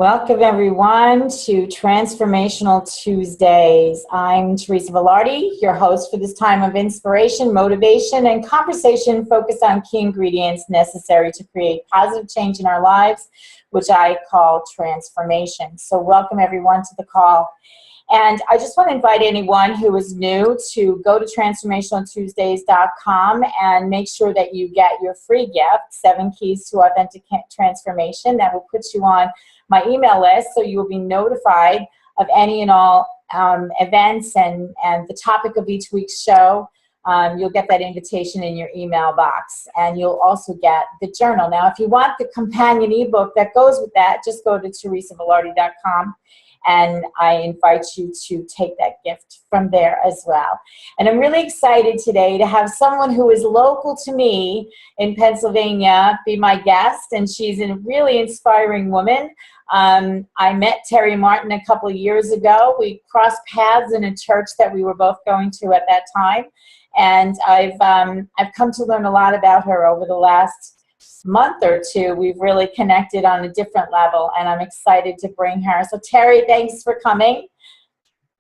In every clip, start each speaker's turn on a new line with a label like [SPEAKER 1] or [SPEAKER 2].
[SPEAKER 1] Welcome everyone to Transformational Tuesdays. I'm Teresa Velardi, your host for this time of inspiration, motivation, and conversation focused on key ingredients necessary to create positive change in our lives, which I call transformation. So welcome everyone to the call. And I just want to invite anyone who is new to go to transformationaltuesdays.com and make sure that you get your free gift, 7 Keys to Authentic Transformation. That will put you on my email list, so you will be notified of any and all events and the topic of each week's show. You'll get that invitation in your email box, and you'll also get the journal. Now, if you want the companion ebook that goes with that, just go to teresavelardi.com, and I invite you to take that gift from there as well. And I'm really excited today to have someone who is local to me in Pennsylvania be my guest, and she's a really inspiring woman. I met Terry Martin a couple of years ago. We crossed paths in a church that we were both going to at that time, and I've come to learn a lot about her over the last month or two. We've really connected on a different level, and I'm excited to bring her. So Terry, thanks for coming.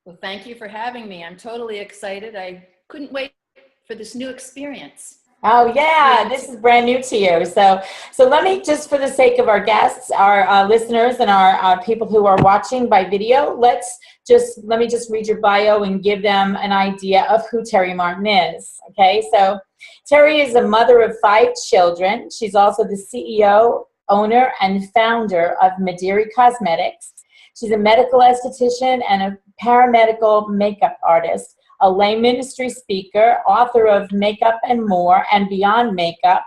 [SPEAKER 2] Well, thank you for having me. I'm totally excited. I couldn't wait for this new experience.
[SPEAKER 1] Oh yeah, this is brand new to you. So let me, just for the sake of our guests, our listeners, and our people who are watching by video, let me just read your bio and give them an idea of who Terry Martin is. Okay, so Terry is a mother of 5 children. She's also the CEO, owner, and founder of Mediri Cosmetics. She's a medical esthetician and a paramedical makeup artist, a lay ministry speaker, author of Makeup and More and Beyond Makeup,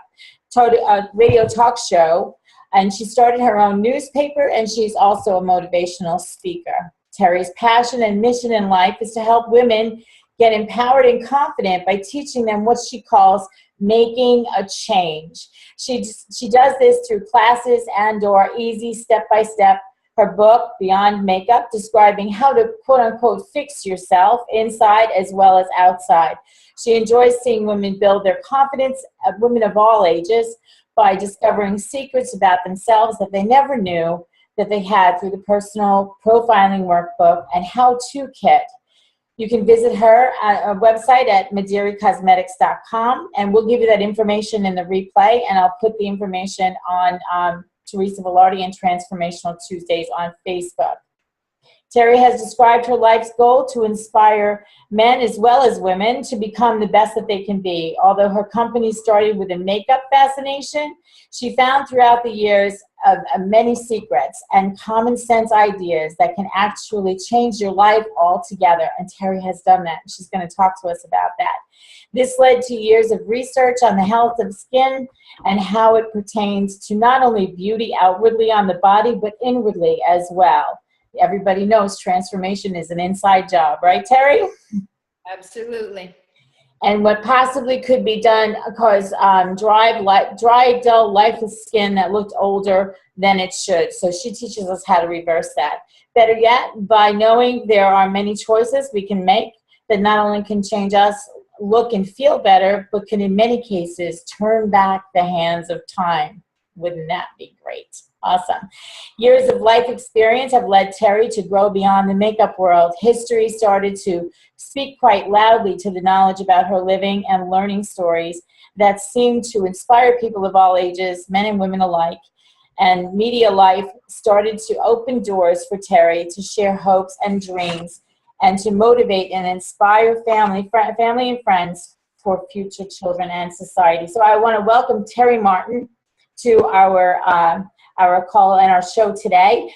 [SPEAKER 1] a radio talk show, and she started her own newspaper, and she's also a motivational speaker. Terry's passion and mission in life is to help women get empowered and confident by teaching them what she calls making a change. She does this through classes and/or easy step-by-step. Her book, Beyond Makeup, describing how to quote-unquote fix yourself inside as well as outside. She enjoys seeing women build their confidence, women of all ages, by discovering secrets about themselves that they never knew that they had through the personal profiling workbook and how-to kit. You can visit her website at mediricosmetics.com, and we'll give you that information in the replay, and I'll put the information on Teresa Velardi and Transformational Tuesdays on Facebook. Terry has described her life's goal to inspire men as well as women to become the best that they can be. Although her company started with a makeup fascination, she found throughout the years many secrets and common sense ideas that can actually change your life altogether. And Terry has done that. She's going to talk to us about that. This led to years of research on the health of skin and how it pertains to not only beauty outwardly on the body, but inwardly as well. Everybody knows transformation is an inside job, right, Terry?
[SPEAKER 2] Absolutely.
[SPEAKER 1] And what possibly could be done caused dry, dull, lifeless skin that looked older than it should. So she teaches us how to reverse that. Better yet, by knowing there are many choices we can make that not only can change us, look and feel better, but can in many cases turn back the hands of time. Wouldn't that be great? Awesome. Years of life experience have led Terry to grow beyond the makeup world. History started to speak quite loudly to the knowledge about her living and learning stories that seemed to inspire people of all ages, men and women alike. And media life started to open doors for Terry to share hopes and dreams and to motivate and inspire family and friends for future children and society. So I want to welcome Terry Martin to our call and our show today.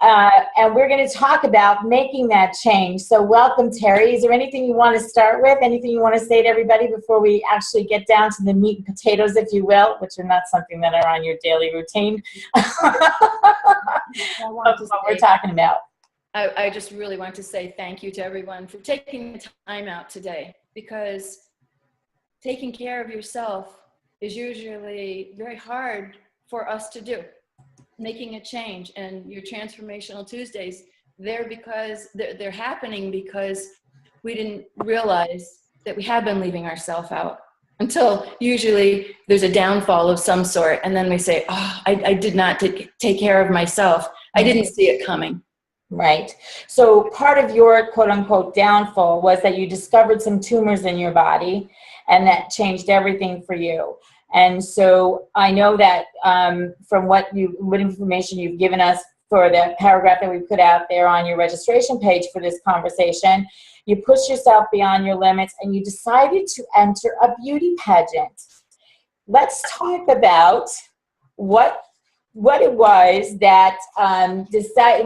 [SPEAKER 1] And we're going to talk about making that change. So welcome, Terry. Is there anything you want to start with? Anything you want to say to everybody before we actually get down to the meat and potatoes, if you will, which are not something that are on your daily routine? What we're talking about.
[SPEAKER 2] I just really want to say thank you to everyone for taking the time out today, because taking care of yourself is usually very hard for us to do. Making a change, and your Transformational Tuesdays, they're happening because we didn't realize that we have been leaving ourselves out until usually there's a downfall of some sort, and then we say, oh, I did not take care of myself. I didn't see it coming.
[SPEAKER 1] Right. So part of your quote unquote downfall was that you discovered some tumors in your body, and that changed everything for you. And so I know that from what information you've given us for the paragraph that we put out there on your registration page for this conversation, you pushed yourself beyond your limits and you decided to enter a beauty pageant. Let's talk about what it was that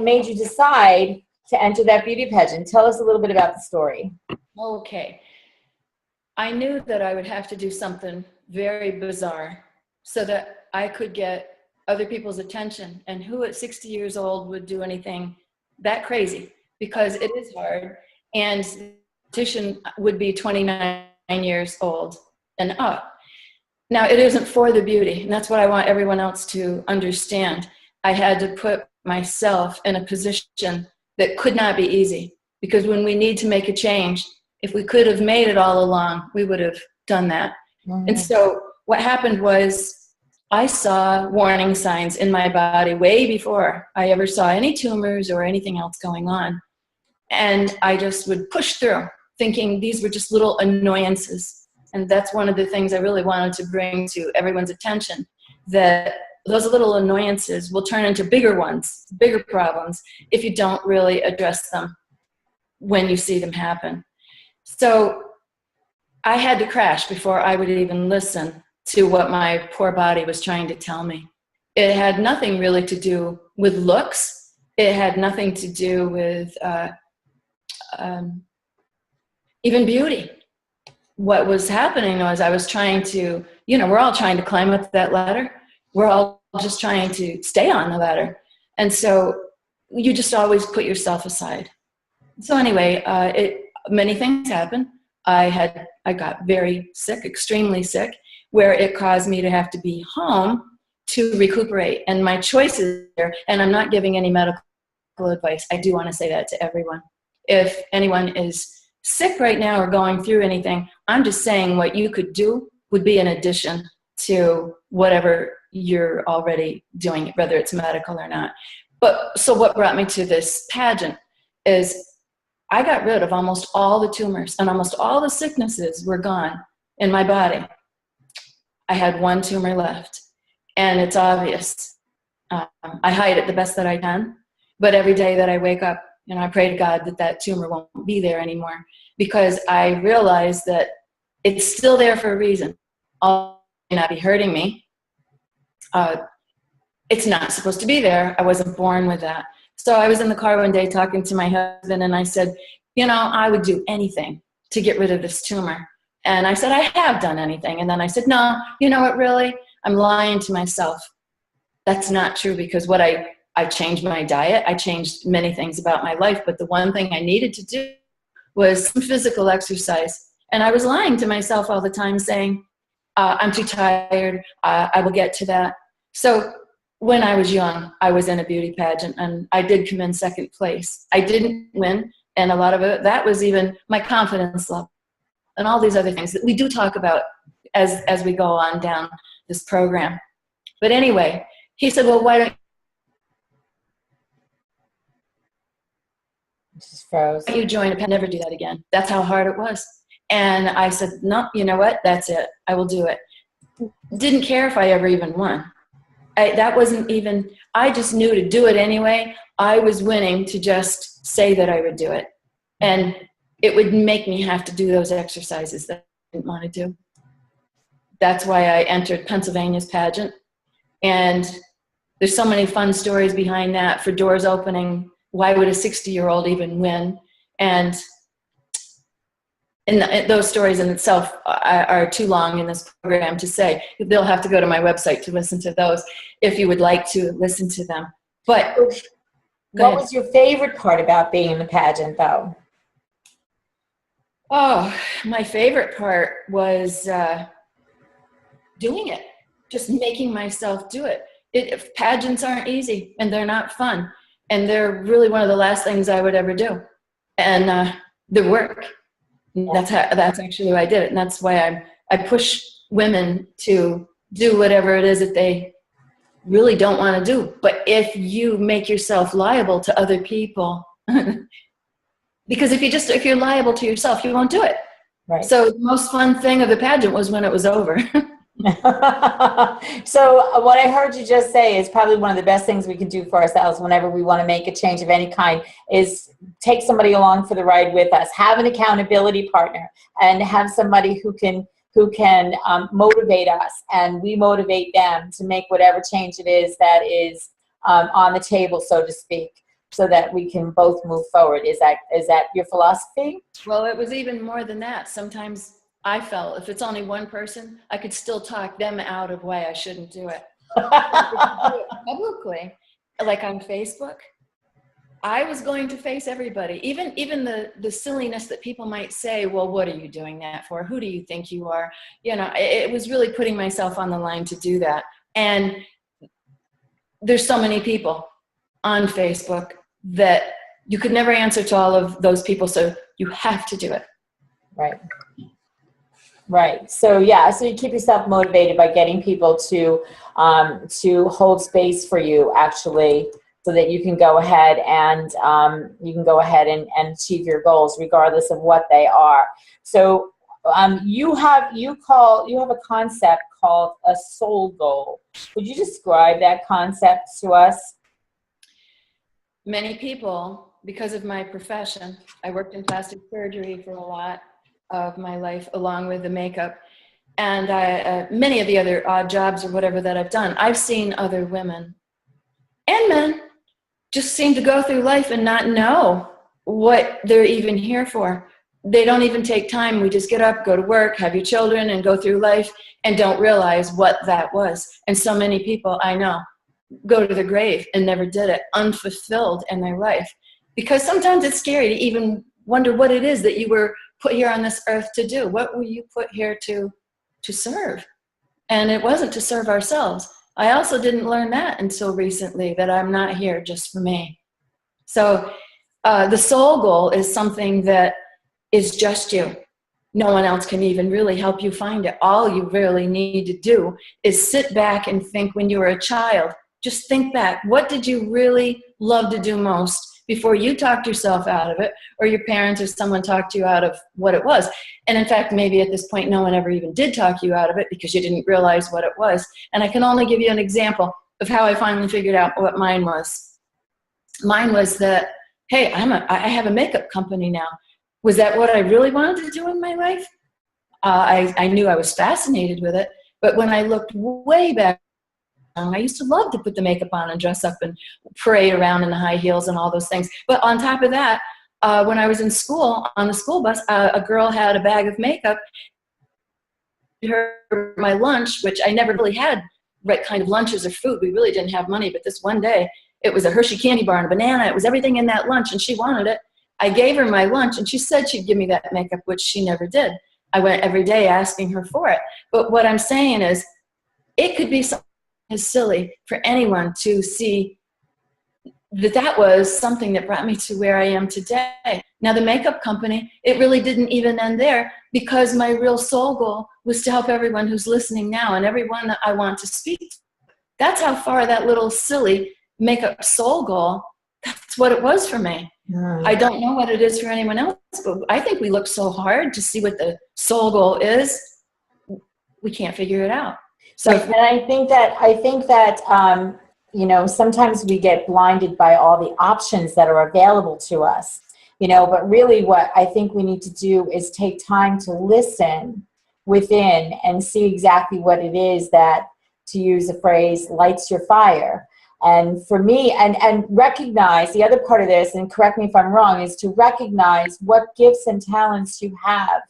[SPEAKER 1] made you decide to enter that beauty pageant. Tell us a little bit about the story.
[SPEAKER 2] Okay. I knew that I would have to do something very bizarre so that I could get other people's attention. And who at 60 years old would do anything that crazy? Because it is hard. And the competition would be 29 years old and up. Now, it isn't for the beauty, and that's what I want everyone else to understand. I had to put myself in a position that could not be easy, because when we need to make a change, if we could have made it all along, we would have done that. Mm-hmm. And so what happened was I saw warning signs in my body way before I ever saw any tumors or anything else going on. And I just would push through, thinking these were just little annoyances. And that's one of the things I really wanted to bring to everyone's attention, that those little annoyances will turn into bigger ones, bigger problems, if you don't really address them when you see them happen. So I had to crash before I would even listen to what my poor body was trying to tell me. It had nothing really to do with looks. It had nothing to do with even beauty. What was happening was I was trying to, we're all trying to climb up that ladder. We're all just trying to stay on the ladder. And so you just always put yourself aside. So anyway, many things happened. I got very sick, extremely sick, where it caused me to have to be home to recuperate. And my choices there, and I'm not giving any medical advice. I do want to say that to everyone. If anyone is sick right now or going through anything, I'm just saying what you could do would be in addition to whatever you're already doing, whether it's medical or not. But so what brought me to this pageant is I got rid of almost all the tumors, and almost all the sicknesses were gone in my body. I had one tumor left, and it's obvious. I hide it the best that I can, but every day that I wake up, I pray to God that that tumor won't be there anymore, because I realize that it's still there for a reason. All may not be hurting me. It's not supposed to be there. I wasn't born with that. So I was in the car one day talking to my husband, and I said, I would do anything to get rid of this tumor. And I said, I have done anything. And then I said, no, you know what, really? I'm lying to myself. That's not true, because I changed my diet. I changed many things about my life. But the one thing I needed to do was some physical exercise. And I was lying to myself all the time, saying, I'm too tired. I will get to that. So when I was young, I was in a beauty pageant, and I did come in second place. I didn't win, and a lot of it, that was even my confidence level and all these other things that we do talk about as we go on down this program. But anyway, he said, well, why don't you join a pageant? Never do that again. That's how hard it was. And I said, no, you know what? That's it. I will do it. Didn't care if I ever even won. That wasn't even, I just knew to do it anyway. I was winning to just say that I would do it. And it would make me have to do those exercises that I didn't want to do. That's why I entered Pennsylvania's pageant. And there's so many fun stories behind that, for doors opening. Why would a 60-year-old even win? And those stories in itself are too long in this program to say. They'll have to go to my website to listen to those if you would like to listen to them. But
[SPEAKER 1] what was your favorite part about being in the pageant, though?
[SPEAKER 2] Oh, my favorite part was doing it, just making myself do it. Pageants aren't easy, and they're not fun, and they're really one of the last things I would ever do. And the work. That's actually why I did it, and that's why I push women to do whatever it is that they really don't want to do. But if you make yourself liable to other people, because if you're liable to yourself, you won't do it.
[SPEAKER 1] Right.
[SPEAKER 2] So the most fun thing of the pageant was when it was over.
[SPEAKER 1] So what I heard you just say is probably one of the best things we can do for ourselves whenever we want to make a change of any kind is take somebody along for the ride with us, have an accountability partner, and have somebody who can motivate us, and we motivate them to make whatever change it is that is on the table, so to speak, so that we can both move forward. Is that your philosophy?
[SPEAKER 2] Well, it was even more than that. Sometimes I felt if it's only one person, I could still talk them out of why I shouldn't do it. I could do it publicly, like on Facebook. I was going to face everybody, even the silliness that people might say, well, what are you doing that for? Who do you think you are? You know, it was really putting myself on the line to do that. And there's so many people on Facebook that you could never answer to all of those people, so you have to do it.
[SPEAKER 1] Right. Right. So yeah, so you keep yourself motivated by getting people to hold space for you, actually, so that you can go ahead and achieve your goals regardless of what they are. So you have a concept called a soul goal. Would you describe that concept to us?
[SPEAKER 2] Many people, because of my profession, I worked in plastic surgery for a lot of my life, along with the makeup, and many of the other odd jobs or whatever that I've done. I've seen other women and men just seem to go through life and not know what they're even here for. They don't even take time. We just get up, go to work, have your children, and go through life and don't realize what that was. And so many people I know go to the grave and never did it, unfulfilled in their life. Because sometimes it's scary to even wonder what it is that you were put here on this earth to do. What were you put here to serve? And it wasn't to serve ourselves. I also didn't learn that until recently, that I'm not here just for me. So the soul goal is something that is just you. No one else can even really help you find it. All you really need to do is sit back and think when you were a child. Just think back. What did you really love to do most before you talked yourself out of it, or your parents or someone talked you out of what it was? And in fact, maybe at this point, no one ever even did talk you out of it because you didn't realize what it was. And I can only give you an example of how I finally figured out what mine was. Mine was that, hey, I have a makeup company now. Was that what I really wanted to do in my life? I knew I was fascinated with it, but when I looked way back, I used to love to put the makeup on and dress up and parade around in the high heels and all those things. But on top of that, when I was in school, on the school bus, a girl had a bag of makeup. My lunch, which I never really had right kind of lunches or food. We really didn't have money. But this one day, it was a Hershey candy bar and a banana. It was everything in that lunch, and she wanted it. I gave her my lunch, and she said she'd give me that makeup, which she never did. I went every day asking her for it. But what I'm saying is, it could be something as silly for anyone to see that was something that brought me to where I am today. Now, the makeup company, it really didn't even end there, because my real soul goal was to help everyone who's listening now and everyone that I want to speak to. That's how far that little silly makeup soul goal, that's what it was for me. I don't know what it is for anyone else, but I think we look so hard to see what the soul goal is, we can't figure it out. So,
[SPEAKER 1] and I think that sometimes we get blinded by all the options that are available to us, but really what I think we need to do is take time to listen within and see exactly what it is that, to use a phrase, lights your fire. And for me, and recognize the other part of this, and correct me if I'm wrong, is to recognize what gifts and talents you have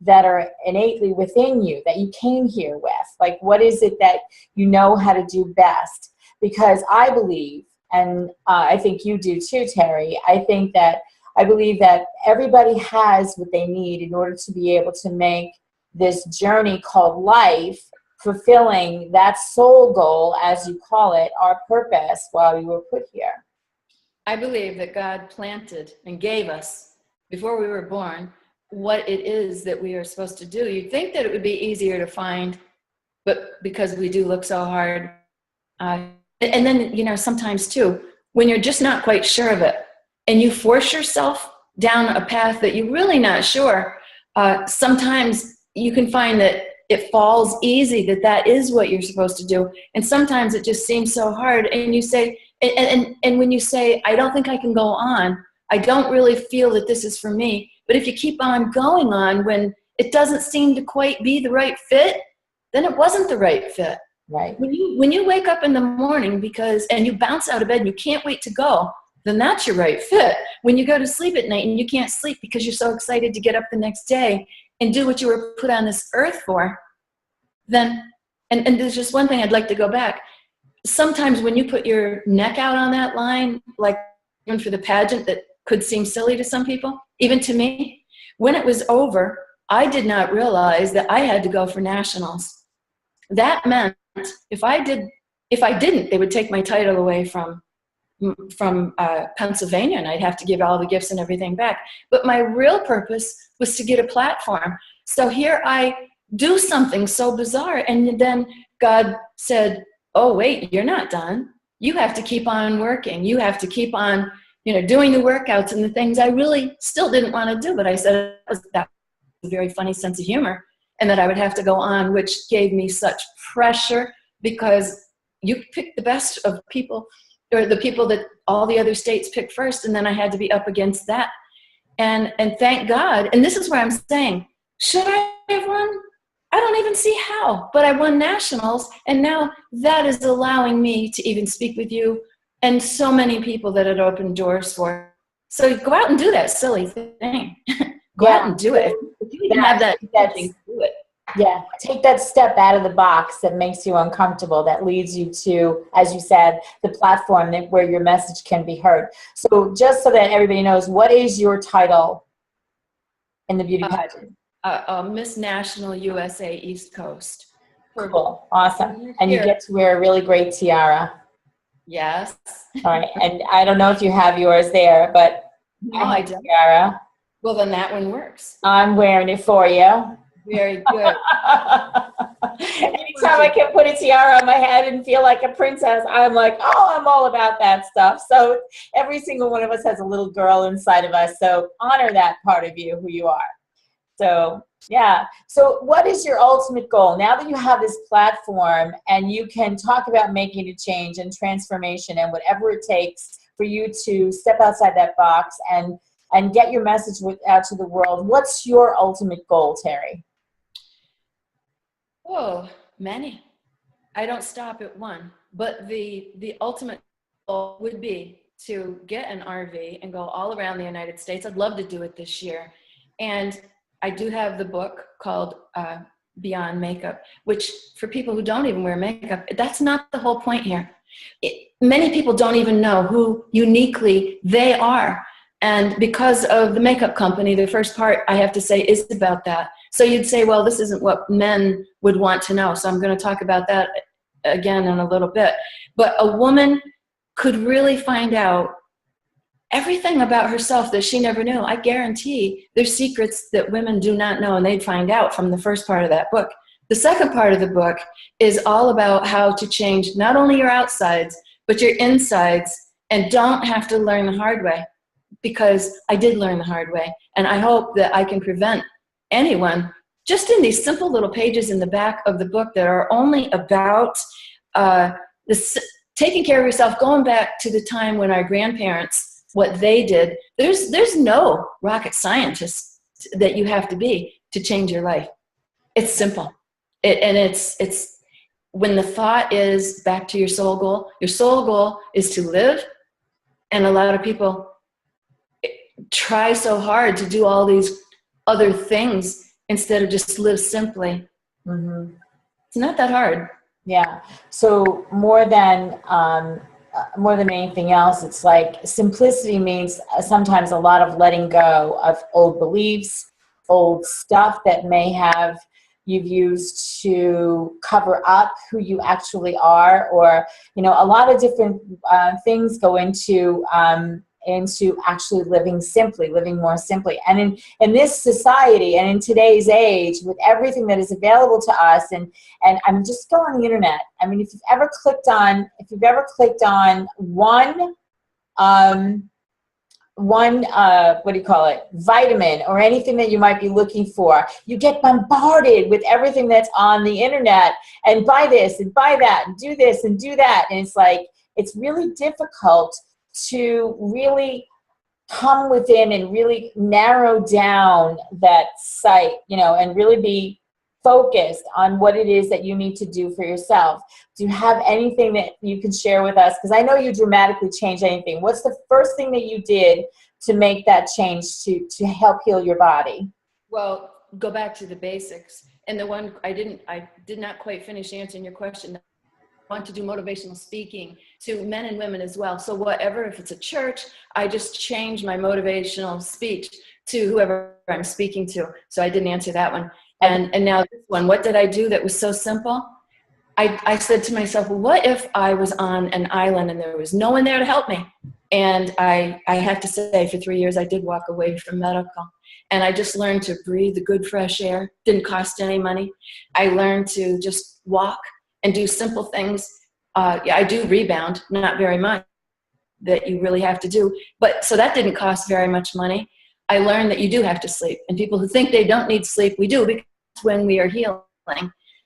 [SPEAKER 1] that are innately within you, that you came here with. Like, what is it that you know how to do best? Because I believe, and I think you do too, Terry, I believe that everybody has what they need in order to be able to make this journey called life fulfilling, that soul goal, as you call it, our purpose while we were put here.
[SPEAKER 2] I believe that God planted and gave us, before we were born, what it is that we are supposed to do. You'd think that it would be easier to find, but because we do look so hard, and then, you know, sometimes too, when you're just not quite sure of it and you force yourself down a path that you're really not sure, sometimes you can find that it falls easy, that that is what you're supposed to do. And sometimes it just seems so hard. And you say, and when you say, I don't think I can go on, I don't really feel that this is for me. But if you keep on going on when it doesn't seem to quite be the right fit, then it wasn't the right fit.
[SPEAKER 1] Right.
[SPEAKER 2] When you wake up in the morning and you bounce out of bed and you can't wait to go, then that's your right fit. When you go to sleep at night and you can't sleep because you're so excited to get up the next day and do what you were put on this earth for, then, and there's just one thing I'd like to go back. Sometimes when you put your neck out on that line, like even for the pageant that could seem silly to some people, even to me, when it was over, I did not realize that I had to go for nationals. That meant if I didn't, they would take my title away from Pennsylvania, and I'd have to give all the gifts and everything back. But my real purpose was to get a platform. So here I do something so bizarre, and then God said, oh wait, you're not done. You have to keep on working. You have to keep on, you know, doing the workouts and the things I really still didn't want to do. But I said that was a very funny sense of humor, and that I would have to go on, which gave me such pressure because you pick the best of people, or the people that all the other states pick first, and then I had to be up against that. And thank God, and this is where I'm saying, should I have won? I don't even see how, but I won nationals, and now that is allowing me to even speak with you and so many people that it opened doors for. So go out and do that silly thing. Go out and do it. If you even have that thing, do it.
[SPEAKER 1] Yeah, take that step out of the box that makes you uncomfortable, that leads you to, as you said, the platform where your message can be heard. So just so that everybody knows, what is your title in the beauty pageant?
[SPEAKER 2] Miss National USA East Coast.
[SPEAKER 1] Cool, awesome. And you get to wear a really great tiara.
[SPEAKER 2] Yes.
[SPEAKER 1] All right, and I don't know if you have yours there, but
[SPEAKER 2] No,
[SPEAKER 1] I have a tiara.
[SPEAKER 2] Well, then that one works.
[SPEAKER 1] I'm wearing it for you.
[SPEAKER 2] Very good.
[SPEAKER 1] Anytime I can put a tiara on my head and feel like a princess, I'm like, oh, I'm all about that stuff. So every single one of us has a little girl inside of us. So honor that part of you, who you are. So yeah. So what is your ultimate goal? Now that you have this platform and you can talk about making a change and transformation and whatever it takes for you to step outside that box and get your message out to the world, what's your ultimate goal, Terry?
[SPEAKER 2] Oh, many. I don't stop at one, but the ultimate goal would be to get an RV and go all around the United States. I'd love to do it this year. And I do have the book called Beyond Makeup, which for people who don't even wear makeup, that's not the whole point here. Many people don't even know who uniquely they are. And because of the makeup company, the first part I have to say is about that. So you'd say, well, this isn't what men would want to know. So I'm going to talk about that again in a little bit. But a woman could really find out everything about herself that she never knew. I guarantee there's secrets that women do not know, and they'd find out from the first part of that book. The second part of the book is all about how to change not only your outsides, but your insides, and don't have to learn the hard way. Because I did learn the hard way, and I hope that I can prevent anyone, just in these simple little pages in the back of the book that are only about taking care of yourself, going back to the time when our grandparents, what they did. There's no rocket scientist that you have to be to change your life. It's simple, and it's when the thought is back to your soul goal. Your soul goal is to live, and a lot of people try so hard to do all these other things instead of just live simply. Mm-hmm. It's not that hard.
[SPEAKER 1] Yeah. So more than anything else, it's like simplicity means sometimes a lot of letting go of old beliefs, old stuff that may have you've used to cover up who you actually are, or, you know, a lot of different things go into into actually living simply, living more simply. And in this society and in today's age, with everything that is available to us, and I'm just go on the internet. I mean, if you've ever clicked on what do you call it, vitamin or anything that you might be looking for, you get bombarded with everything that's on the internet, and buy this and buy that and do this and do that. And it's like, it's really difficult to really come within and really narrow down that sight, and really be focused on what it is that you need to do for yourself. Do you have anything that you can share with us? Because I know you dramatically changed anything. What's the first thing that you did to make that change to help heal your body?
[SPEAKER 2] Well, go back to the basics. And the one I did not quite finish answering your question. I want to do motivational speaking to men and women as well. So whatever, if it's a church, I just change my motivational speech to whoever I'm speaking to. So I didn't answer that one. And now this one, what did I do that was so simple? I said to myself, well, what if I was on an island and there was no one there to help me? And I have to say, for 3 years, I did walk away from medical. And I just learned to breathe the good fresh air. Didn't cost any money. I learned to just walk and do simple things. Yeah, I do rebound, not very much, that you really have to do. But so that didn't cost very much money. I learned that you do have to sleep. And people who think they don't need sleep, we do, because when we are healing.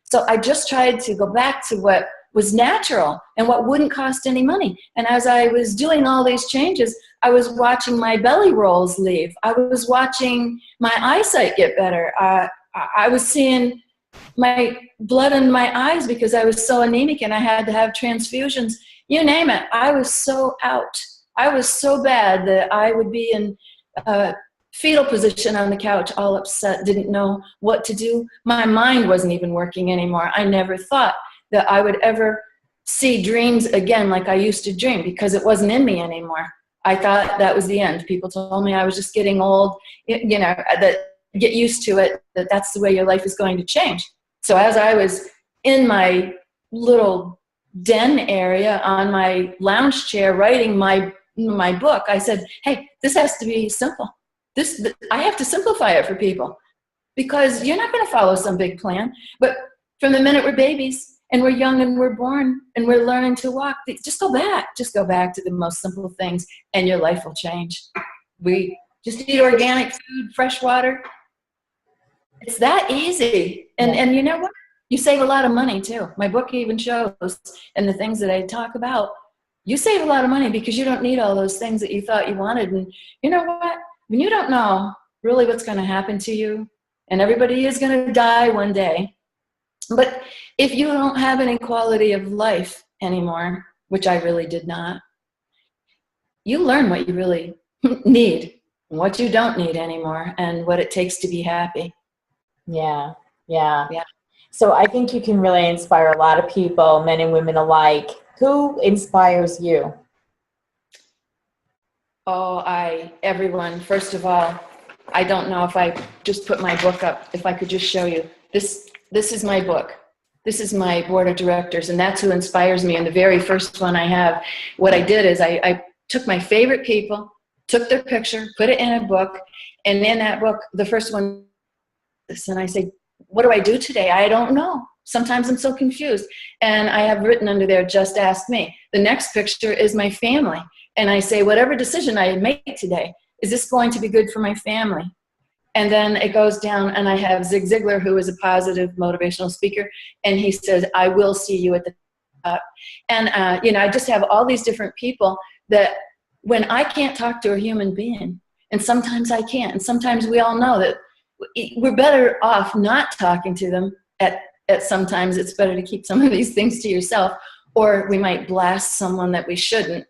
[SPEAKER 2] So I just tried to go back to what was natural and what wouldn't cost any money. And as I was doing all these changes, I was watching my belly rolls leave. I was watching my eyesight get better. I was seeing my blood in my eyes because I was so anemic and I had to have transfusions. You name it. I was so out. I was so bad that I would be in fetal position on the couch, all upset, didn't know what to do. My mind wasn't even working anymore. I never thought that I would ever see dreams again like I used to dream because it wasn't in me anymore. I thought that was the end. People told me I was just getting old, that get used to it, that's the way your life is going to change. So as I was in my little den area on my lounge chair writing my book, I said, hey, this has to be simple. I have to simplify it for people because you're not going to follow some big plan. But from the minute we're babies and we're young and we're born and we're learning to walk, just go back to the most simple things and your life will change. We just eat organic food, fresh water. It's that easy. And you know what? You save a lot of money too. My book even shows, and the things that I talk about, you save a lot of money because you don't need all those things that you thought you wanted. And you know what? When you don't know really what's going to happen to you, and everybody is going to die one day, but if you don't have any quality of life anymore, which I really did not, you learn what you really need, and what you don't need anymore, and what it takes to be happy.
[SPEAKER 1] Yeah. So I think you can really inspire a lot of people, men and women alike. Who inspires you?
[SPEAKER 2] Oh, everyone. First of all, I don't know if I just put my book up, if I could just show you. This is my book. This is my board of directors, and that's who inspires me. And the very first one I have, what I did is I took my favorite people, took their picture, put it in a book, and in that book, the first one, and I say, what do I do today? I don't know. Sometimes I'm so confused. And I have written under there, just ask me. The next picture is my family. And I say, whatever decision I make today, is this going to be good for my family? And then it goes down, and I have Zig Ziglar, who is a positive motivational speaker, and he says, I will see you at the top. And, I just have all these different people that when I can't talk to a human being, and sometimes I can't, and sometimes we all know that we're better off not talking to them at sometimes it's better to keep some of these things to yourself, or we might blast someone that we shouldn't.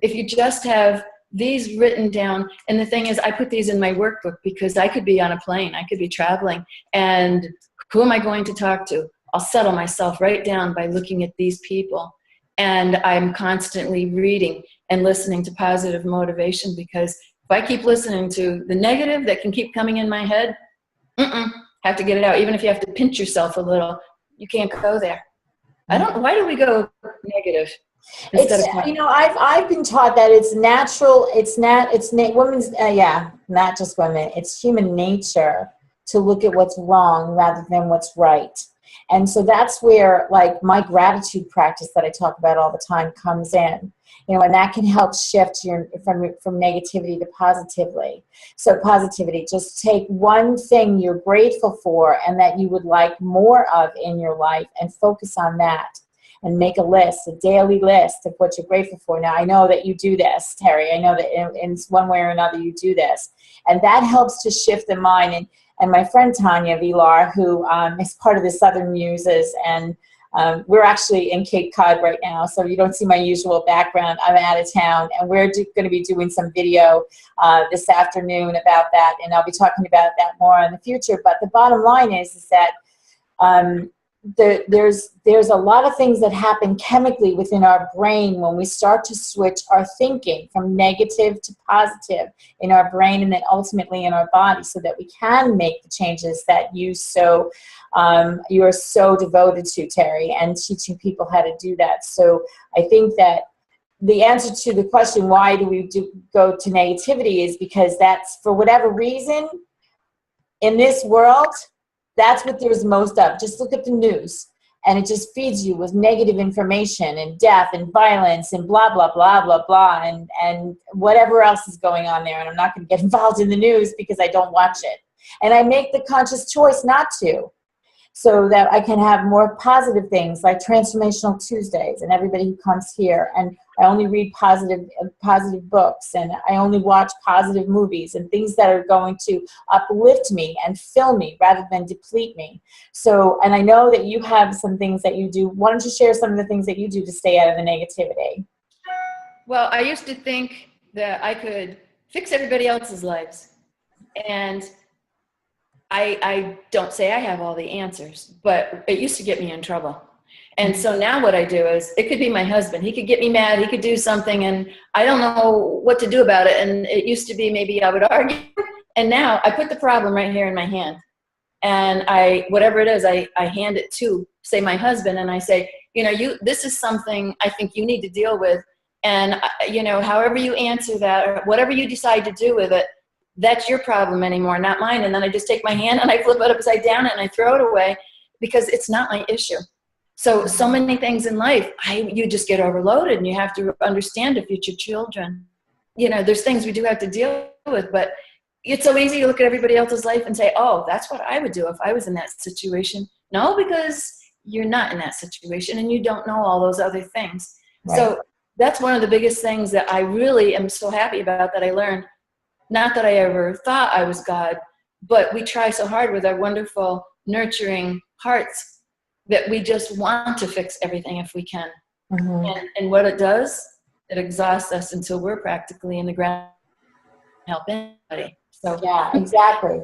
[SPEAKER 2] If you just have these written down, and the thing is, I put these in my workbook because I could be on a plane, I could be traveling, and who am I going to talk to? I'll settle myself right down by looking at these people. And I'm constantly reading and listening to positive motivation, because if I keep listening to the negative that can keep coming in my head, have to get it out. Even if you have to pinch yourself a little, you can't go there. Why do we go negative? instead
[SPEAKER 1] It's,
[SPEAKER 2] of,
[SPEAKER 1] you know, I've been taught that it's natural, women's, yeah, not just women, it's human nature to look at what's wrong rather than what's right. And so that's where, like, my gratitude practice that I talk about all the time comes in, you know, and that can help shift from negativity to positively. So positivity, just take one thing you're grateful for and that you would like more of in your life and focus on that. And make a list, a daily list of what you're grateful for. Now, I know that you do this, Terry. I know that in one way or another you do this. And that helps to shift the mind. And my friend Tanya Vilar, who is part of the Southern Muses, and we're actually in Cape Cod right now, so you don't see my usual background. I'm out of town, and we're going to be doing some video this afternoon about that, and I'll be talking about that more in the future. But the bottom line is that there's a lot of things that happen chemically within our brain when we start to switch our thinking from negative to positive in our brain and then ultimately in our body, so that we can make the changes that you are so devoted to, Terry, and teaching people how to do that. So I think that the answer to the question, why do we go to negativity, is because that's, for whatever reason, in this world, that's what there's most of. Just look at the news, and it just feeds you with negative information and death and violence and blah, blah, blah, blah, blah, and whatever else is going on there. And I'm not going to get involved in the news because I don't watch it. And I make the conscious choice not to, so that I can have more positive things like Transformational Tuesdays and everybody who comes here. And I only read positive books, and I only watch positive movies and things that are going to uplift me and fill me rather than deplete me. So, and I know that you have some things that you do. Why don't you share some of the things that you do to stay out of the negativity?
[SPEAKER 2] well, I used to think that I could fix everybody else's lives. And I don't say I have all the answers, but it used to get me in trouble. And so now what I do is, it could be my husband. He could get me mad. He could do something, and I don't know what to do about it. And it used to be maybe I would argue. And now I put the problem right here in my hand. And whatever it is, I hand it to, say, my husband. And I say, you know, this is something I think you need to deal with. And, you know, however you answer that, or whatever you decide to do with it, that's your problem anymore, not mine. And then I just take my hand and I flip it upside down and I throw it away, because it's not my issue. So many things in life, you just get overloaded, and you have to understand to future children. You know, there's things we do have to deal with, but it's so easy to look at everybody else's life and say, oh, that's what I would do if I was in that situation. No, because you're not in that situation and you don't know all those other things. Right. So that's one of the biggest things that I really am so happy about, that I learned. Not that I ever thought I was God, but we try so hard with our wonderful, nurturing hearts that we just want to fix everything if we can. Mm-hmm. And what it does, it exhausts us until we're practically in the ground help anybody. So
[SPEAKER 1] yeah, exactly.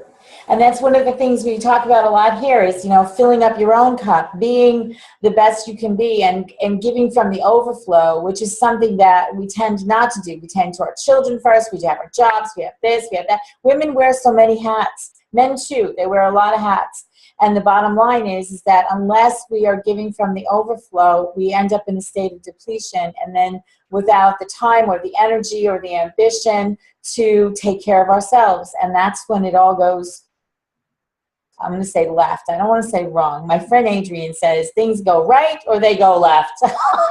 [SPEAKER 1] And that's one of the things we talk about a lot here is, you know, filling up your own cup, being the best you can be, and giving from the overflow, which is something that we tend not to do. We tend to our children first. We have our jobs. We have this, we have that. Women wear so many hats. Men too. They wear a lot of hats. And the bottom line is that unless we are giving from the overflow, we end up in a state of depletion, and then without the time or the energy or the ambition to take care of ourselves. And that's when it all goes, I'm going to say left. I don't want to say wrong. My friend Adrienne says things go right or they go left.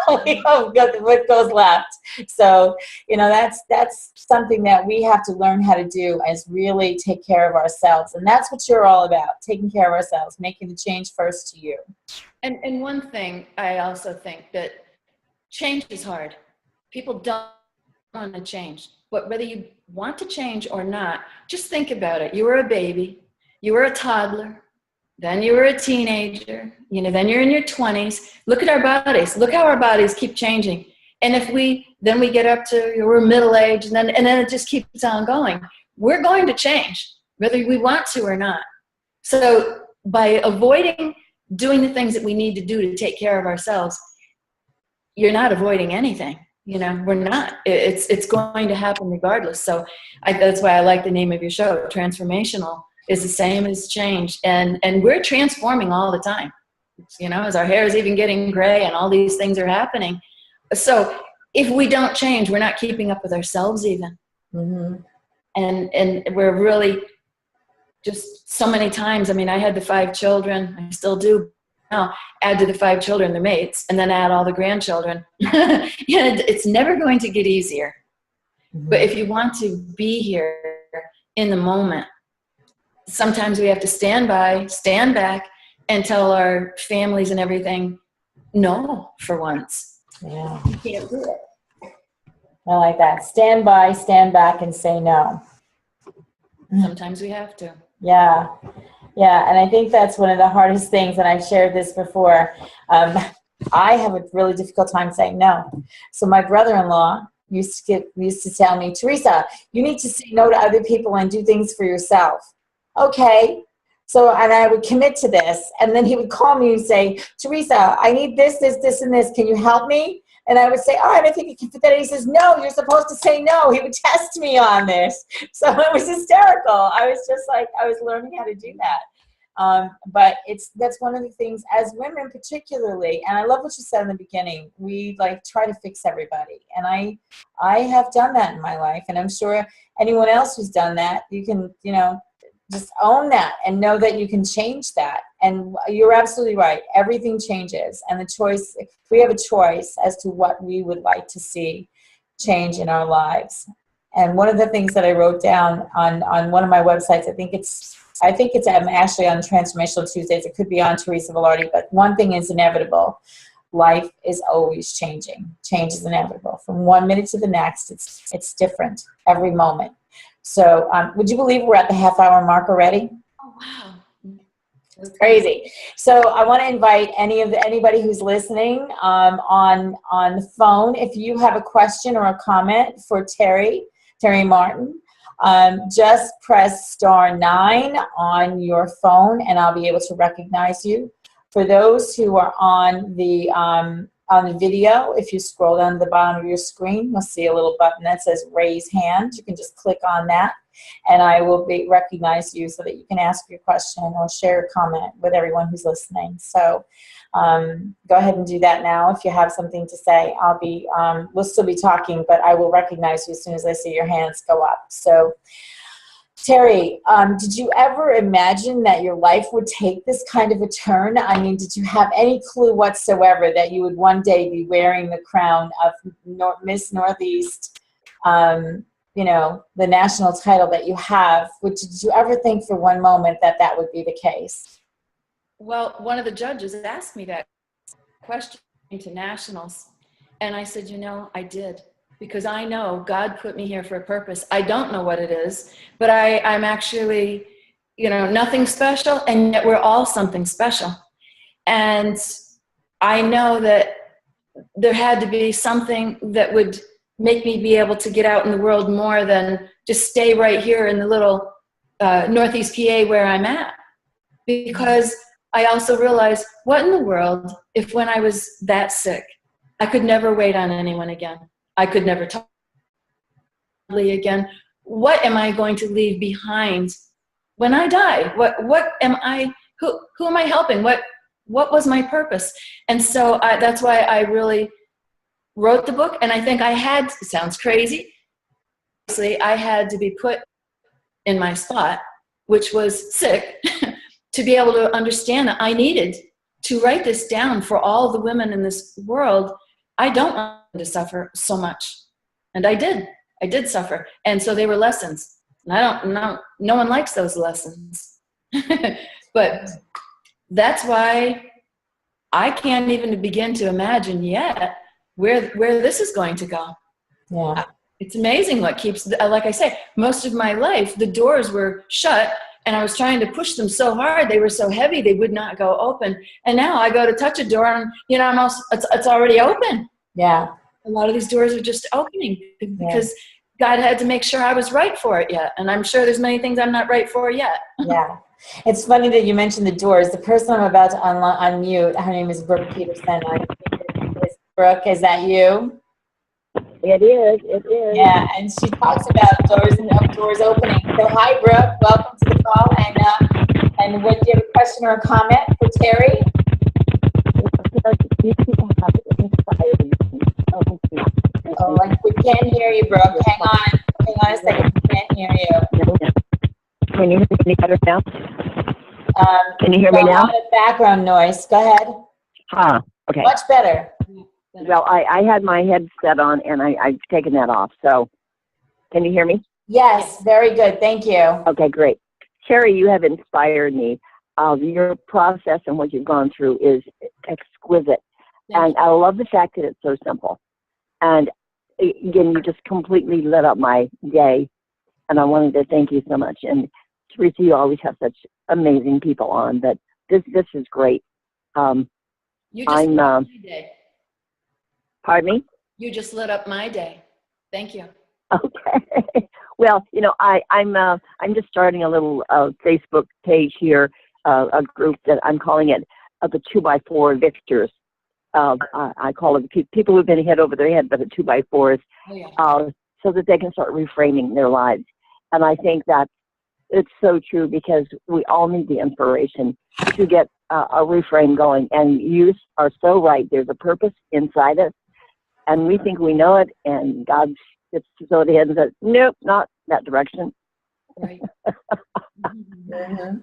[SPEAKER 1] What goes left? So, you know, that's something that we have to learn how to do, is really take care of ourselves. And that's what you're all about, taking care of ourselves, making the change first to you.
[SPEAKER 2] And one thing I also think, that change is hard. People don't want to change. But whether you want to change or not, just think about it. You were a baby. You were a toddler, then you were a teenager, you know, then you're in your 20s. Look at our bodies. Look how our bodies keep changing. And if then we get up to, we're middle age, and then it just keeps on going. We're going to change, whether we want to or not. So by avoiding doing the things that we need to do to take care of ourselves, you're not avoiding anything. You know, we're not. It's going to happen regardless. So that's why I like the name of your show, Transformational. Is the same as change, and we're transforming all the time, you know, as our hair is even getting gray and all these things are happening. So if we don't change, we're not keeping up with ourselves even.
[SPEAKER 1] Mm-hmm.
[SPEAKER 2] And we're really just so many times. I mean, I had the 5 children. I still do now. Add to the 5 children their mates, and then add all the grandchildren. It's never going to get easier.
[SPEAKER 1] Mm-hmm.
[SPEAKER 2] But if you want to be here in the moment, sometimes we have to stand back, and tell our families and everything, no, for once.
[SPEAKER 1] Yeah.
[SPEAKER 2] You can't do it.
[SPEAKER 1] I like that. Stand by, stand back, and say no.
[SPEAKER 2] Sometimes we have to.
[SPEAKER 1] Yeah. Yeah. And I think that's one of the hardest things, and I've shared this before. I have a really difficult time saying no. So my brother-in-law used to tell me, Teresa, you need to say no to other people and do things for yourself. Okay. So, and I would commit to this, and then he would call me and say, Teresa, I need this, this, this, and this. Can you help me? And I would say, all right, I think you can fit that. He says, no, you're supposed to say no. He would test me on this. So it was hysterical. I was just like, I was learning how to do that. But that's one of the things as women particularly, and I love what you said in the beginning, we like try to fix everybody. And I have done that in my life, and I'm sure anyone else who's done that, you can, just own that and know that you can change that. And you're absolutely right. Everything changes. And the choice, we have a choice as to what we would like to see change in our lives. And one of the things that I wrote down on one of my websites, I think it's actually on Transformational Tuesdays. It could be on Teresa Velardi, but one thing is inevitable. Life is always changing. Change is inevitable. From one minute to the next, it's different every moment. So would you believe we're at the half-hour mark already?
[SPEAKER 2] Oh, wow.
[SPEAKER 1] It's crazy. So I want to invite anybody who's listening on the phone, if you have a question or a comment for Terry Martin, just press *9 on your phone and I'll be able to recognize you. For those who are on the video, if you scroll down to the bottom of your screen, you'll see a little button that says raise hand. You can just click on that and I will recognize you so that you can ask your question or share a comment with everyone who's listening. So go ahead and do that now. If you have something to say, we'll still be talking, but I will recognize you as soon as I see your hands go up. So Terry, did you ever imagine that your life would take this kind of a turn? I mean, did you have any clue whatsoever that you would one day be wearing the crown of Miss Northeast, the national title that you have? Did you ever think for one moment that would be the case?
[SPEAKER 2] Well, one of the judges asked me that question to nationals, and I said, I did. Because I know God put me here for a purpose. I don't know what it is, but I'm actually, nothing special, and yet we're all something special. And I know that there had to be something that would make me be able to get out in the world more than just stay right here in the little Northeast PA where I'm at. Because I also realized, what in the world if when I was that sick, I could never wait on anyone again. I could never talk again. What am I going to leave behind when I die? What am I? Who am I helping? What was my purpose? And so that's why I really wrote the book. And I think it sounds crazy. Obviously, I had to be put in my spot, which was sick, to be able to understand that I needed to write this down for all the women in this world. I don't want them to suffer so much. And I did suffer. And so they were lessons. And no one likes those lessons. But that's why I can't even begin to imagine yet where this is going to go.
[SPEAKER 1] Yeah.
[SPEAKER 2] It's amazing what keeps, like I say, most of my life, the doors were shut and I was trying to push them so hard. They were so heavy, they would not go open. And now I go to touch a door and, it's already open.
[SPEAKER 1] Yeah.
[SPEAKER 2] A lot of these doors are just opening because God had to make sure I was right for it yet. And I'm sure there's many things I'm not right for yet.
[SPEAKER 1] Yeah. It's funny that you mentioned the doors. The person I'm about to unmute, her name is Brooke Peterson. Brooke, is that you?
[SPEAKER 3] It is.
[SPEAKER 1] Yeah, and she talks about doors opening. So hi, Brooke. Welcome to the call. And what, do you have a question or a comment for Terry?
[SPEAKER 3] You people have inspired me. Oh,
[SPEAKER 1] you, Brooke. Hang on. Hang on a second. We can't hear you.
[SPEAKER 3] Can you hear me any better now? Can you hear me
[SPEAKER 1] A
[SPEAKER 3] now?
[SPEAKER 1] lot of background noise. Go ahead.
[SPEAKER 3] Huh, okay.
[SPEAKER 1] Much better.
[SPEAKER 3] Well, I had my headset on and I've taken that off, so can you hear me?
[SPEAKER 1] Yes, very good. Thank you.
[SPEAKER 3] Okay, great. Terry, you have inspired me. Your process and what you've gone through is exquisite. And I love the fact that it's so simple. And again, you just completely lit up my day. And I wanted to thank you so much. And Teresa, you always have such amazing people on, but this is great.
[SPEAKER 2] You just lit up my day.
[SPEAKER 3] Pardon me?
[SPEAKER 2] You just lit up my day. Thank you.
[SPEAKER 3] Okay. Well, you know, I'm just starting a little Facebook page here, a group that I'm calling it the 2x4 Victors. I call it people who've been hit over their head by the 2x4s, so that they can start reframing their lives. And I think that it's so true because we all need the inspiration to get a reframe going. And you are so right. There's a purpose inside us, and we think we know it, and God gets to throw the head and says, nope, not that direction.
[SPEAKER 2] Right.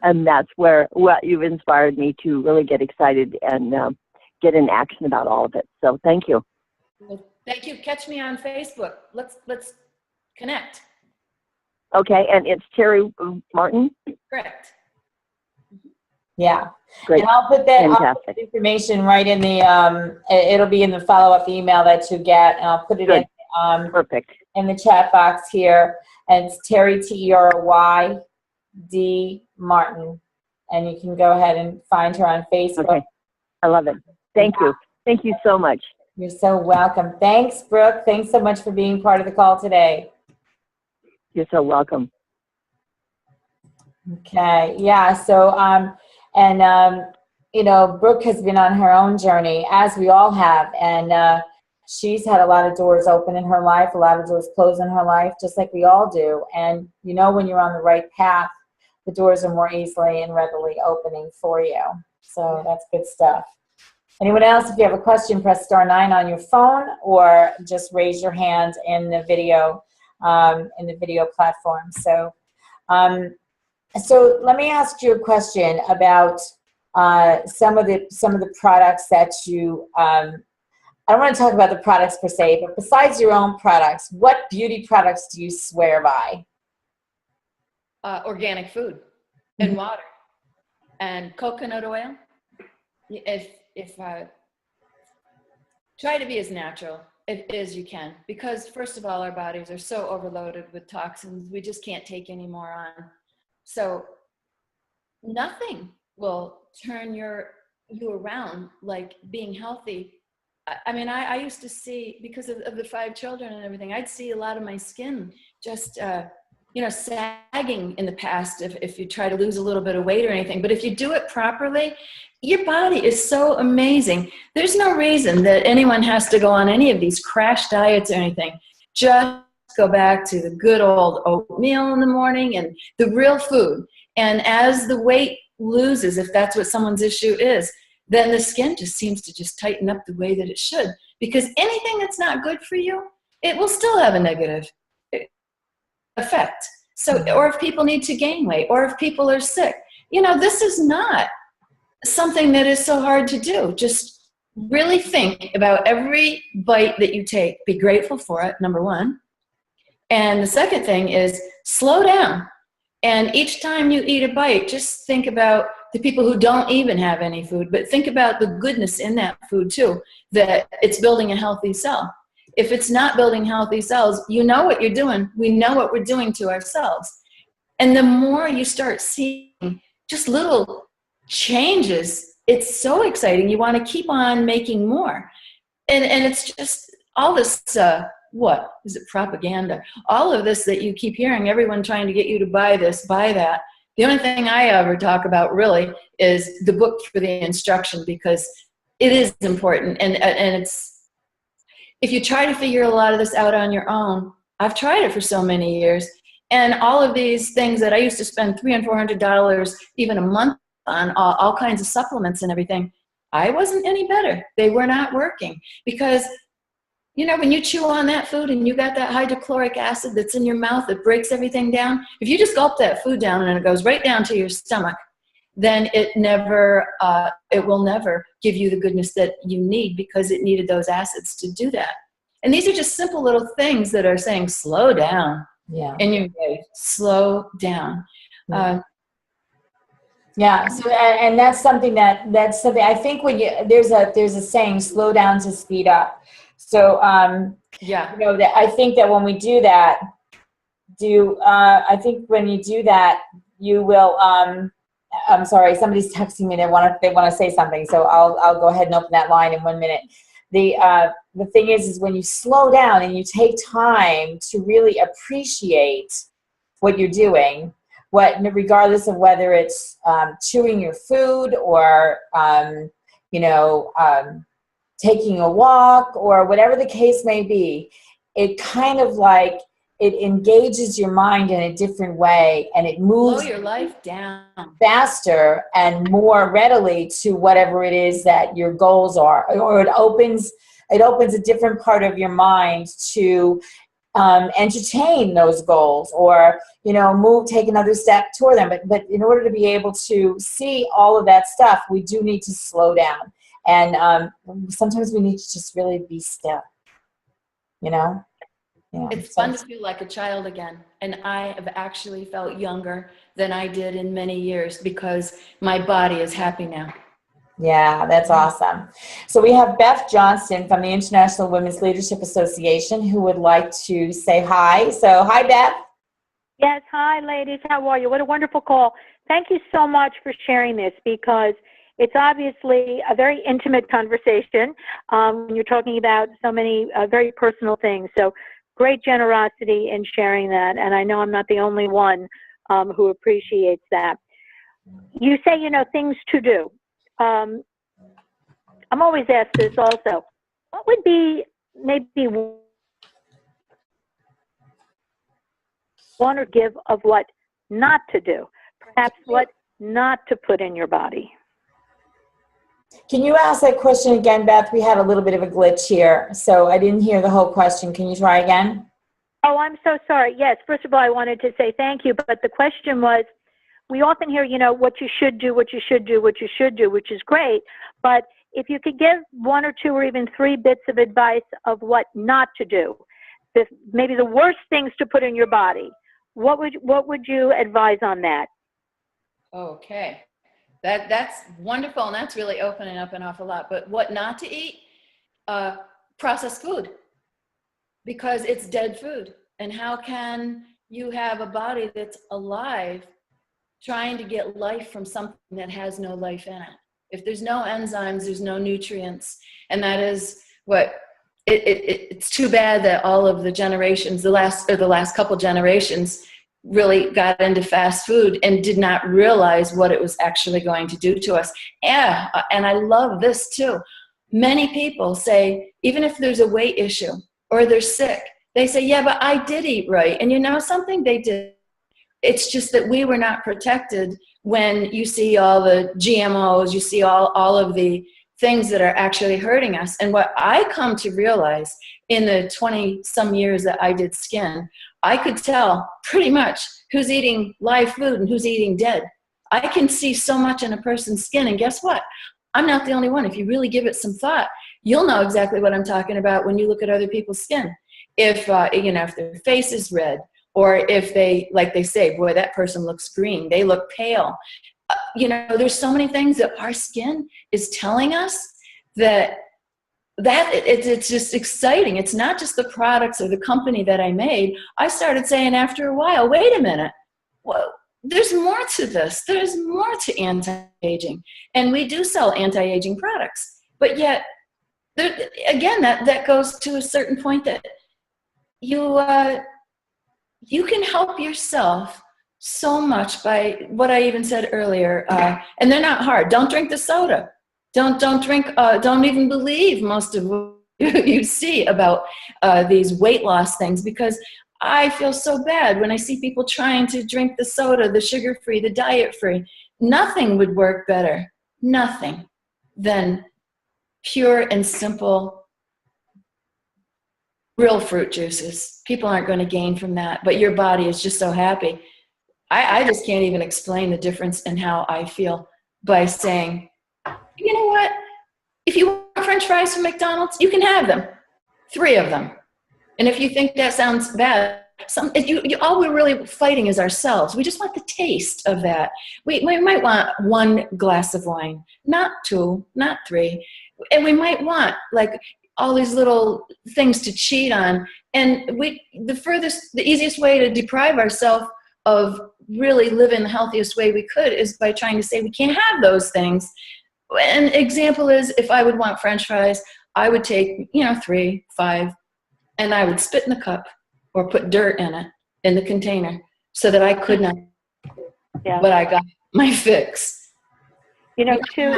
[SPEAKER 3] And that's what you've inspired me to really get excited and get in action about all of it. So thank you.
[SPEAKER 2] Well, thank you. Catch me on Facebook. Let's connect.
[SPEAKER 3] Okay, and it's Terry Martin?
[SPEAKER 2] Correct.
[SPEAKER 1] Yeah.
[SPEAKER 3] Great.
[SPEAKER 1] And I'll put that information right in the, it'll be in the follow-up email that you get, and I'll put it in
[SPEAKER 3] Perfect.
[SPEAKER 1] In the chat box here. And it's Terry, Tery D. Martin. And you can go ahead and find her on Facebook.
[SPEAKER 3] Okay. I love it. Thank you. Thank you so much.
[SPEAKER 1] You're so welcome. Thanks, Brooke. Thanks so much for being part of the call today.
[SPEAKER 3] You're so welcome.
[SPEAKER 1] Okay. Yeah. So, you know, Brooke has been on her own journey, as we all have. And she's had a lot of doors open in her life, a lot of doors closed in her life, just like we all do. And, you know, when you're on the right path, the doors are more easily and readily opening for you. So that's good stuff. Anyone else, if you have a question, press *9 on your phone or just raise your hand in the video platform. So, so let me ask you a question about some of the products that you. I don't want to talk about the products per se, but besides your own products, what beauty products do you swear by?
[SPEAKER 2] Organic food and water and coconut oil. If try to be as natural as you can, because first of all, our bodies are so overloaded with toxins, we just can't take any more on. So nothing will turn you around like being healthy. I mean, I used to see, because of the 5 children and everything, I'd see a lot of my skin just, you know, sagging in the past if you try to lose a little bit of weight or anything. But if you do it properly, your body is so amazing. There's no reason that anyone has to go on any of these crash diets or anything. Just go back to the good old oatmeal in the morning and the real food. And as the weight loses, if that's what someone's issue is, then the skin just seems to just tighten up the way that it should. Because anything that's not good for you, it will still have a negative effect. So, or if people need to gain weight, or if people are sick, you know, this is not something that is so hard to do. Just really think about every bite that you take. Be grateful for it, number one. And the second thing is slow down. And each time you eat a bite, just think about the people who don't even have any food, but think about the goodness in that food too, that it's building a healthy cell. If it's not building healthy cells, you know what you're doing. We know what we're doing to ourselves. And the more you start seeing just little changes, it's so exciting. You want to keep on making more. And it's just all this, what is it, propaganda? All of this that you keep hearing, everyone trying to get you to buy this, buy that. The only thing I ever talk about really is the book for the instruction, because it is important. And it's, if you try to figure a lot of this out on your own, I've tried it for so many years, and all of these things that I used to spend $300 and $400 even a month on, all kinds of supplements and everything, I wasn't any better. They were not working, because You know, when you chew on that food and you got that hydrochloric acid that's in your mouth that breaks everything down, if you just gulp that food down and it goes right down to your stomach, then it will never give you the goodness that you need, because it needed those acids to do that. And these are just simple little things that are saying, slow down.
[SPEAKER 1] Yeah.
[SPEAKER 2] In your day, slow down.
[SPEAKER 1] Yeah. So, and that's something I think when there's a saying, slow down to speed up. So,
[SPEAKER 2] yeah,
[SPEAKER 1] you know, that I think that when we do that, I think when you do that, you will, I'm sorry, somebody's texting me. They want to say something. So I'll go ahead and open that line in 1 minute. The thing is when you slow down and you take time to really appreciate what you're doing, regardless of whether it's chewing your food or, you know, taking a walk or whatever the case may be, it kind of like, it engages your mind in a different way, and it moves
[SPEAKER 2] slow your life down
[SPEAKER 1] faster and more readily to whatever it is that your goals are, or it opens a different part of your mind to entertain those goals, or, you know, take another step toward them. But in order to be able to see all of that stuff, we do need to slow down, and sometimes we need to just really be still, you know. Yeah,
[SPEAKER 2] it's fun to feel like a child again. And I have actually felt younger than I did in many years, because my body is happy now.
[SPEAKER 1] Yeah, that's awesome. So we have Beth Johnston from the International Women's Leadership Association who would like to say hi. So hi, Beth.
[SPEAKER 4] Yes, hi, ladies. How are you? What a wonderful call. Thank you so much for sharing this, because it's obviously a very intimate conversation when you're talking about so many very personal things. So great generosity in sharing that, and I know I'm not the only one who appreciates that. You say, you know, things to do. I'm always asked this also. What would be maybe one or give of what not to do? Perhaps what not to put in your body.
[SPEAKER 1] Can you ask that question again, Beth? We had a little bit of a glitch here, so I didn't hear the whole question. Can you try again?
[SPEAKER 4] Oh, I'm so sorry. Yes, first of all, I wanted to say thank you, but the question was, we often hear, you know, what you should do, what you should do, what you should do, which is great, but if you could give one or two or even three bits of advice of what not to do, maybe the worst things to put in your body, what would you advise on that?
[SPEAKER 2] Okay. That's wonderful, and that's really opening up an awful lot. But what not to eat? Processed food, because it's dead food. And how can you have a body that's alive trying to get life from something that has no life in it? If there's no enzymes, there's no nutrients. And that is what it's too bad that all of the generations, the last couple generations, really got into fast food and did not realize what it was actually going to do to us. Yeah, and I love this too. Many people say, even if there's a weight issue or they're sick, they say, yeah, but I did eat right. And you know something? They did. It's just that we were not protected. When you see all the GMOs, you see all of the things that are actually hurting us. And what I come to realize in the 20-some years that I did skin, I could tell pretty much who's eating live food and who's eating dead. I can see so much in a person's skin, and guess what? I'm not the only one. If you really give it some thought, you'll know exactly what I'm talking about when you look at other people's skin. If if their face is red, or if they, like they say, boy, that person looks green, they look pale. There's so many things that our skin is telling us that it's just exciting. It's not just the products or the company that I made. I started saying after a while, wait a minute, well, there's more to this. There's more to anti-aging. And we do sell anti-aging products. But yet, again, that goes to a certain point that you can help yourself so much by what I even said earlier. And they're not hard. Don't drink the soda. Don't drink, don't even believe most of what you see about these weight loss things, because I feel so bad when I see people trying to drink the soda, the sugar-free, the diet-free. Nothing would work better, nothing, than pure and simple real fruit juices. People aren't going to gain from that, but your body is just so happy. I just can't even explain the difference in how I feel by saying, you know what? If you want French fries from McDonald's, you can have them, 3 of them. And if you think that sounds bad, all we're really fighting is ourselves. We just want the taste of that. We might want 1 glass of wine, not 2, not 3. And we might want like all these little things to cheat on. And the easiest way to deprive ourselves of really living the healthiest way we could is by trying to say we can't have those things. An example is if I would want French fries, I would take, 3, 5, and I would spit in the cup or put dirt in it, in the container, so that I could not, but I got my fix.
[SPEAKER 4] Too,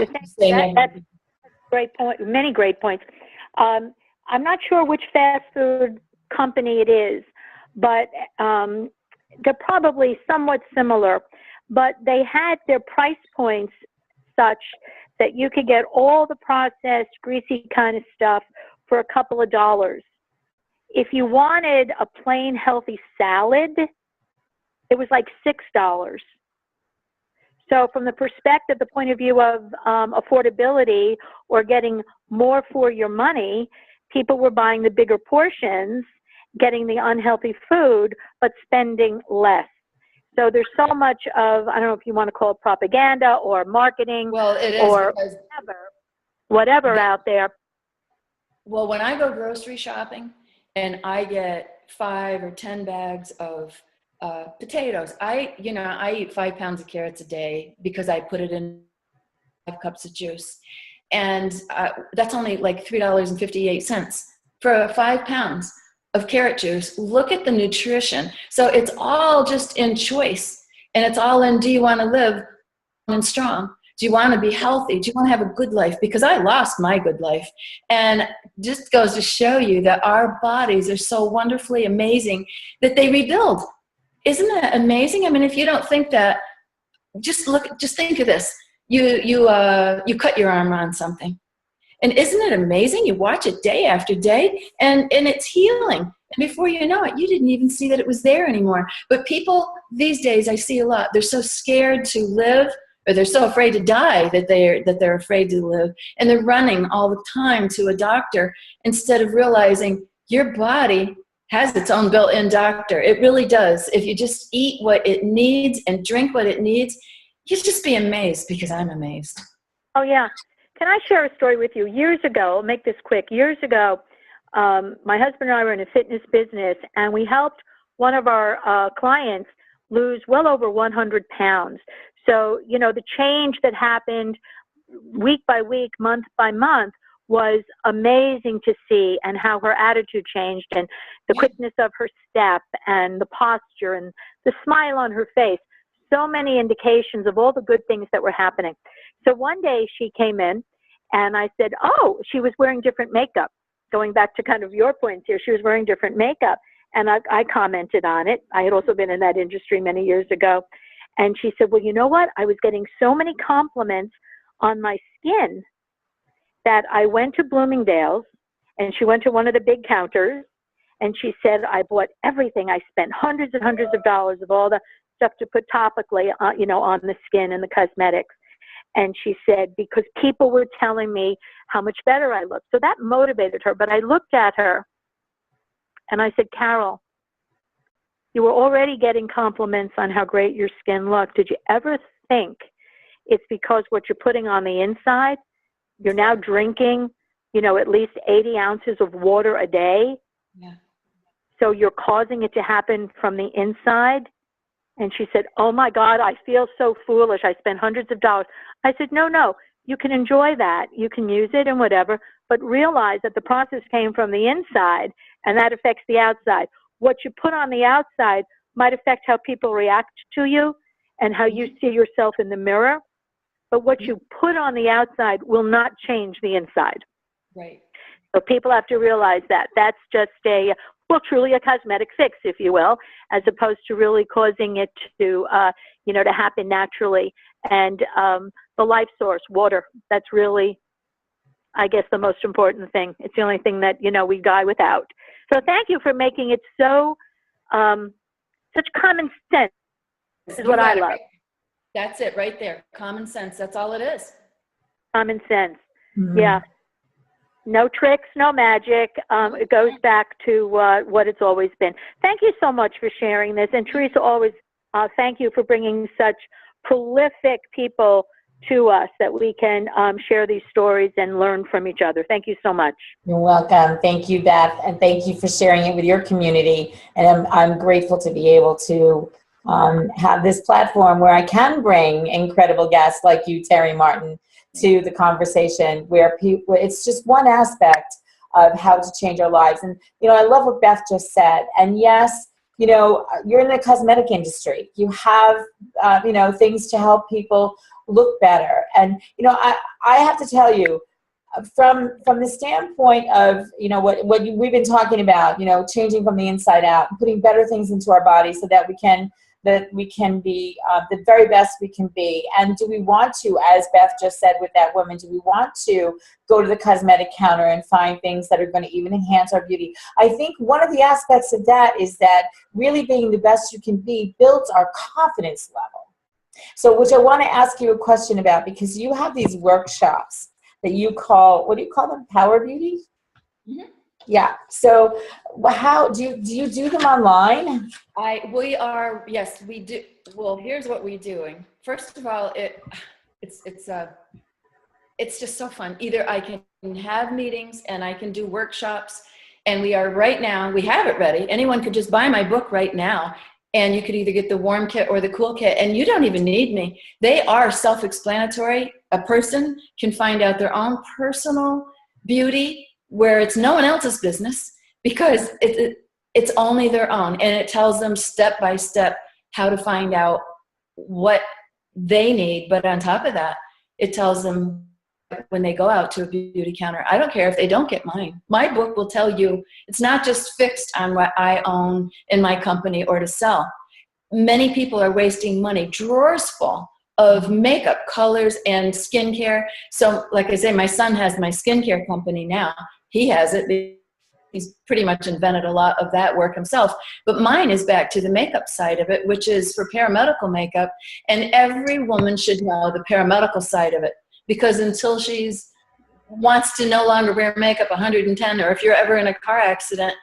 [SPEAKER 4] that's a great point, many great points. I'm not sure which fast food company it is, but they're probably somewhat similar, but they had their price points such that you could get all the processed, greasy kind of stuff for a couple of dollars. If you wanted a plain healthy salad, it was like $6. So from the perspective, the point of view of affordability or getting more for your money, people were buying the bigger portions, getting the unhealthy food, but spending less. So there's so much of, I don't know if you want to call it propaganda or marketing,
[SPEAKER 2] well, it is,
[SPEAKER 4] or whatever out there.
[SPEAKER 2] Well, when I go grocery shopping and I get 5 or 10 bags of potatoes, I eat 5 pounds of carrots a day because I put it in 5 cups of juice. And that's only like $3.58 for 5 pounds of carrot juice. Look at the nutrition. So it's all just in choice, and it's all in, do you want to live and strong? Do you want to be healthy? Do you want to have a good life? Because I lost my good life. And just goes to show you that our bodies are so wonderfully amazing that they rebuild. Isn't that amazing? I mean, if you don't think that, just think of this. You cut your arm on something. And isn't it amazing? You watch it day after day, and it's healing. And before you know it, you didn't even see that it was there anymore. But people these days, I see a lot, they're so scared to live, or they're so afraid to die that they're afraid to live. And they're running all the time to a doctor instead of realizing your body has its own built-in doctor. It really does. If you just eat what it needs and drink what it needs, you'll just be amazed, because I'm amazed.
[SPEAKER 4] Oh, yeah. Can I share a story with you? Years ago, I'll make this quick. Years ago, my husband and I were in a fitness business, and we helped one of our clients lose well over 100 pounds. So, the change that happened week by week, month by month, was amazing to see, and how her attitude changed, and the quickness of her step, and the posture, and the smile on her face. So many indications of all the good things that were happening. So one day she came in, and I said, oh, she was wearing different makeup. Going back to kind of your points here, she was wearing different makeup. And I commented on it. I had also been in that industry many years ago. And she said, well, you know what? I was getting so many compliments on my skin that I went to Bloomingdale's, and she went to one of the big counters, and she said, I bought everything. I spent hundreds and hundreds of dollars of all the stuff to put topically, on the skin and the cosmetics. And she said, because people were telling me how much better I looked. So that motivated her. But I looked at her and I said, Carol, you were already getting compliments on how great your skin looked. Did you ever think it's because what you're putting on the inside? You're now drinking, at least 80 ounces of water a day.
[SPEAKER 2] Yeah.
[SPEAKER 4] So you're causing it to happen from the inside. And she said, oh my God, I feel so foolish. I spent hundreds of dollars. I said, no, you can enjoy that. You can use it and whatever, but realize that the process came from the inside, and that affects the outside. What you put on the outside might affect how people react to you and how you see yourself in the mirror. But what you put on the outside will not change the inside.
[SPEAKER 2] Right.
[SPEAKER 4] So people have to realize that. That's just truly a cosmetic fix, if you will, as opposed to really causing it to, to happen naturally. And the life source, water, that's really, I guess, the most important thing. It's the only thing that, we die without. So thank you for making it so, such common sense is
[SPEAKER 2] You
[SPEAKER 4] what I
[SPEAKER 2] got it
[SPEAKER 4] love.
[SPEAKER 2] right. That's it right there. Common sense. That's all it is.
[SPEAKER 4] Common sense.
[SPEAKER 1] Mhm.
[SPEAKER 4] Yeah. No tricks, no magic. It goes back to what it's always been. Thank you so much for sharing this. And Teresa, always thank you for bringing such prolific people to us that we can share these stories and learn from each other. Thank you so much.
[SPEAKER 1] You're welcome. Thank you, Beth, and thank you for sharing it with your community. And I'm grateful to be able to have this platform where I can bring incredible guests like you, Terry Martin, to the conversation, where people, it's just one aspect of how to change our lives. And, you know, I love what Beth just said. And yes, you know, you're in the cosmetic industry. You have, you know, things to help people look better. And, you know, I have to tell you, from the standpoint of, you know, what we've been talking about, you know, changing from the inside out, putting better things into our bodies so that we can be the very best we can be. And do we want to, as Beth just said with that woman, do we want to go to the cosmetic counter and find things that are going to even enhance our beauty? I think one of the aspects of that is that really being the best you can be builds our confidence level. So, which I want to ask you a question about, because you have these workshops that you call, what do you call them? Power Beauty?
[SPEAKER 2] Mm-hmm.
[SPEAKER 1] Yeah. So how do you do them online?
[SPEAKER 2] Yes, we do. Well, here's what we're doing. First of all, it's just so fun. Either I can have meetings and I can do workshops, and we have it ready. Anyone could just buy my book right now, and you could either get the warm kit or the cool kit, and you don't even need me. They are self-explanatory. A person can find out their own personal beauty where it's no one else's business, because it's only their own, and it tells them step by step how to find out what they need. But on top of that, it tells them when they go out to a beauty counter. I don't care if they don't get mine. My book will tell you it's not just fixed on what I own in my company or to sell. Many people are wasting money, drawers full of makeup, colors, and skincare. So like I say, my son has my skincare company now. He has it. He's pretty much invented a lot of that work himself. But mine is back to the makeup side of it, which is for paramedical makeup. And every woman should know the paramedical side of it, because until she's wants to no longer wear makeup 110, or if you're ever in a car accident,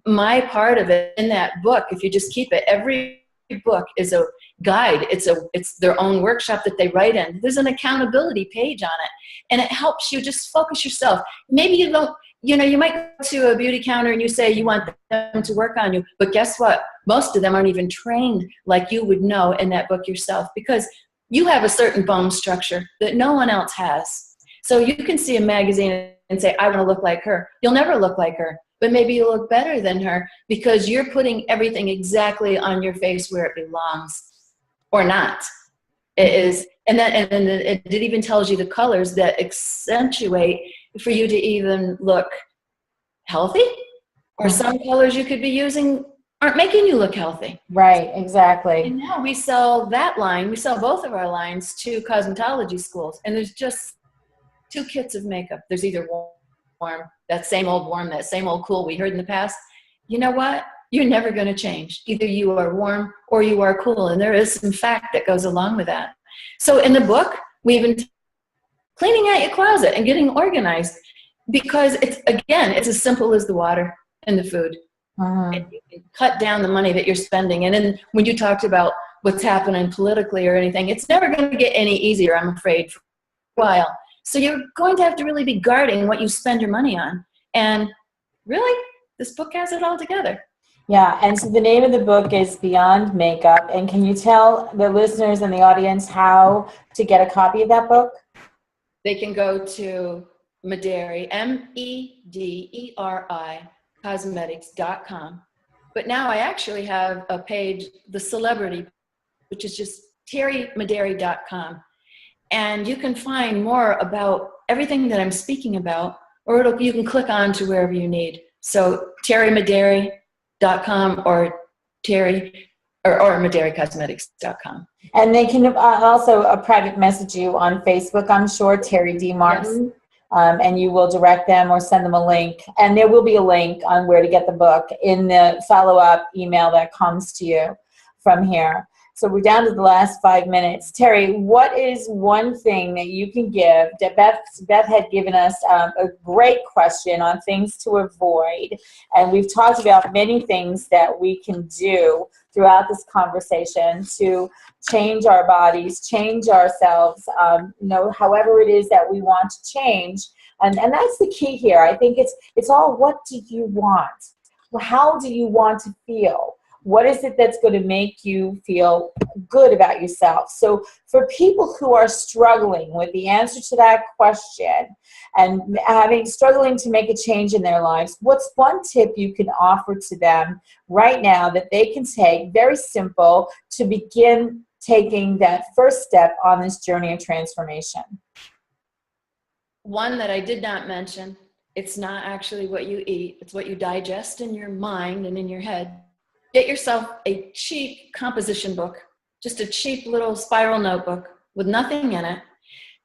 [SPEAKER 2] my part of it in that book, if you just keep it, every book is a guide. It's their own workshop that they write in. There's an accountability page on it, and it helps you just focus yourself. Maybe you don't, you might go to a beauty counter and you say you want them to work on you, but guess what? Most of them aren't even trained like you would know in that book yourself, because you have a certain bone structure that no one else has. So you can see a magazine and say, I want to look like her. You'll never look like her, but maybe you'll look better than her, because you're putting everything exactly on your face where it belongs, or not. It is, and then it even tells you the colors that accentuate for you to even look healthy, or some colors you could be using aren't making you look healthy.
[SPEAKER 1] Right, exactly.
[SPEAKER 2] And now we sell that line. We sell both of our lines to cosmetology schools, and there's just 2 kits of makeup. There's either warm, that same old warm, that same old cool we heard in the past. You know what? You're never going to change. Either you are warm or you are cool, and there is some fact that goes along with that. So in the book, we even cleaning out your closet and getting organized, because it's as simple as the water and the food. And you can cut down the money that you're spending. And then when you talked about what's happening politically or anything, it's never going to get any easier, I'm afraid, for a while. So you're going to have to really be guarding what you spend your money on. And really, this book has it all together.
[SPEAKER 1] Yeah, and so the name of the book is Beyond Makeup. And can you tell the listeners and the audience how to get a copy of that book?
[SPEAKER 2] They can go to Mederi, Mederi, cosmetics.com. But now I actually have a page, the celebrity, which is just terrymederi.com. And you can find more about everything that I'm speaking about, or you can click on to wherever you need. So terrymederi.com or MederiCosmetics.com.
[SPEAKER 1] And they can also private message you on Facebook, I'm sure, Terry D. Martin.
[SPEAKER 2] Yes.
[SPEAKER 1] and you will direct them or send them a link. And there will be a link on where to get the book in the follow-up email that comes to you from here. So we're down to the last 5 minutes. Terry, what is one thing that you can give? Beth had given us a great question on things to avoid. And we've talked about many things that we can do throughout this conversation to change our bodies, change ourselves, however it is that we want to change. And that's the key here. I think it's all, what do you want? How do you want to feel? What is it that's going to make you feel good about yourself? So for people who are struggling with the answer to that question and struggling to make a change in their lives, what's one tip you can offer to them right now that they can take, very simple, to begin taking that first step on this journey of transformation?
[SPEAKER 2] One that I did not mention, it's not actually what you eat, it's what you digest in your mind and in your head. Get yourself a cheap composition book, just a cheap little spiral notebook with nothing in it.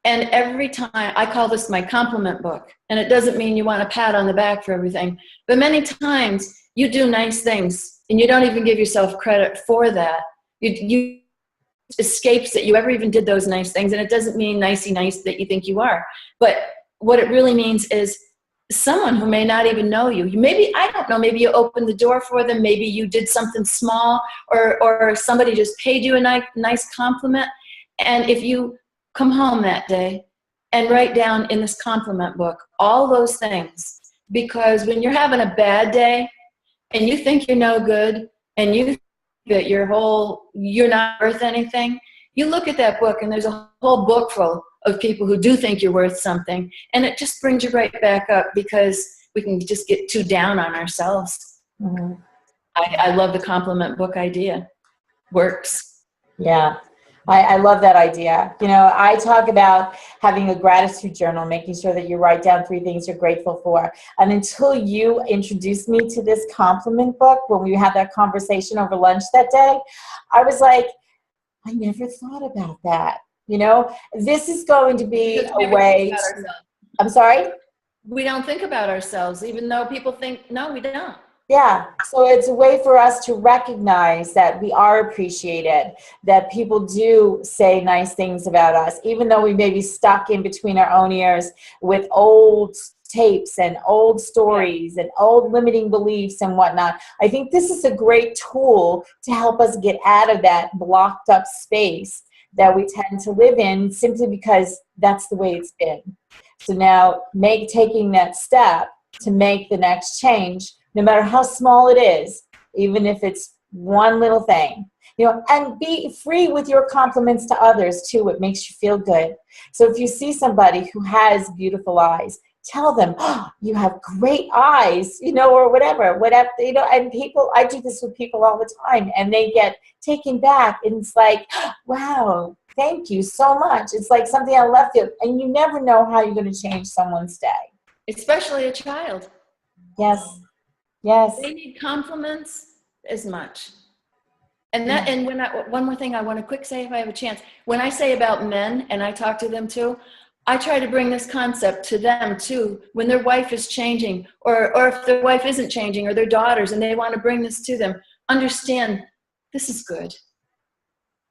[SPEAKER 2] And every time, I call this my compliment book. And it doesn't mean you want a pat on the back for everything. But many times you do nice things and you don't even give yourself credit for that. You escapes that you ever even did those nice things. And it doesn't mean nicey nice that you think you are. But what it really means is someone who may not even know you. Maybe, I don't know, maybe you opened the door for them, maybe you did something small, or somebody just paid you a nice compliment. And if you come home that day and write down in this compliment book all those things, because when you're having a bad day and you think you're no good and you think that you're not worth anything, you look at that book and there's a whole book full of people who do think you're worth something, and it just brings you right back up, because we can just get too down on ourselves.
[SPEAKER 1] Mm-hmm.
[SPEAKER 2] I love the compliment book idea. Works.
[SPEAKER 1] Yeah, I love that idea. I talk about having a gratitude journal, making sure that you write down 3 things you're grateful for. And until you introduced me to this compliment book, when we had that conversation over lunch that day, I was like, I never thought about that. This is going to be a way. I'm sorry?
[SPEAKER 2] We don't think about ourselves, even though people think, no, we don't.
[SPEAKER 1] Yeah, so it's a way for us to recognize that we are appreciated, that people do say nice things about us, even though we may be stuck in between our own ears with old tapes and old stories and old limiting beliefs and whatnot. I think this is a great tool to help us get out of that blocked up space that we tend to live in, simply because that's the way it's been. So now taking that step to make the next change, no matter how small it is, even if it's one little thing, and be free with your compliments to others too. It makes you feel good. So if you see somebody who has beautiful eyes, tell them, oh, you have great eyes, or whatever, and people, I do this with people all the time, and they get taken back, and it's like, wow, thank you so much. It's like something I left you, and you never know how you're going to change someone's day.
[SPEAKER 2] Especially a child.
[SPEAKER 1] Yes.
[SPEAKER 2] They need compliments as much. And one more thing I want to quick say, if I have a chance. When I say about men, and I talk to them too, I try to bring this concept to them too, when their wife is changing, or if their wife isn't changing, or their daughters, and they want to bring this to them. Understand, this is good.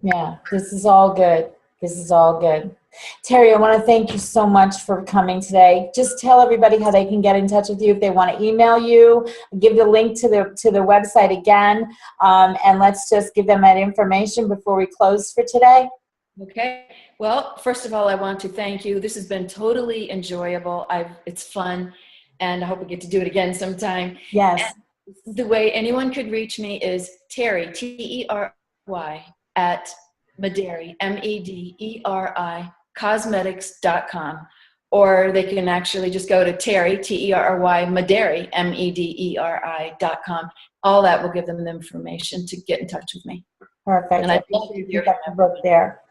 [SPEAKER 1] Yeah, this is all good. This is all good. Terry, I want to thank you so much for coming today. Just tell everybody how they can get in touch with you if they want to email you. Give the link to the website again, and let's just give them that information before we close for today.
[SPEAKER 2] Okay. Well, first of all, I want to thank you. This has been totally enjoyable. It's fun, and I hope we get to do it again sometime.
[SPEAKER 1] Yes.
[SPEAKER 2] And the way anyone could reach me is Terry, T-E-R-Y, at Mederi, M-E-D-E-R-I, cosmetics.com. Or they can actually just go to Terry, T-E-R-R-Y, Mederi, M-E-D-E-R-I.com. All that will give them the information to get in touch with me.
[SPEAKER 1] Perfect.
[SPEAKER 2] And
[SPEAKER 1] I'd love to get the book there.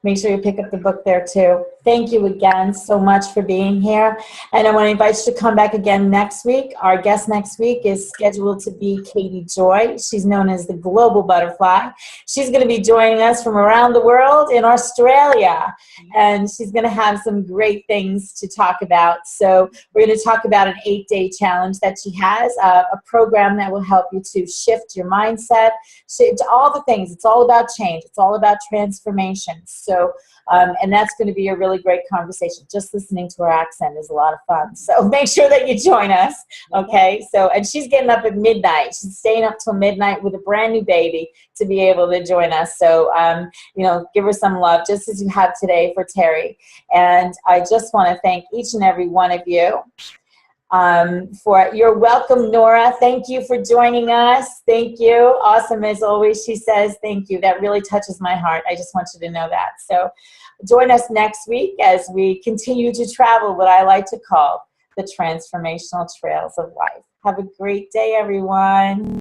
[SPEAKER 1] Make sure you pick up the book there too. Thank you again so much for being here. And I want to invite you to come back again next week. Our guest next week is scheduled to be Katie Joy. She's known as the Global Butterfly. She's going to be joining us from around the world in Australia. And she's going to have some great things to talk about. So we're going to talk about an 8-day challenge that she has, a program that will help you to shift your mindset, shift all the things. It's all about change. It's all about transformation. So, and that's going to be a really great conversation. Just listening to her accent is a lot of fun. So make sure that you join us, okay? So, and she's getting up at midnight. She's staying up till midnight with a brand new baby to be able to join us. So, you know, give her some love, just as you have today for Terry. And I just want to thank each and every one of you. You're welcome, Nora. Thank you for joining us. Thank you. Awesome as always, she says. Thank you. That really touches my heart. I just want you to know that. So join us next week as we continue to travel what I like to call the transformational trails of life. Have a great day, everyone.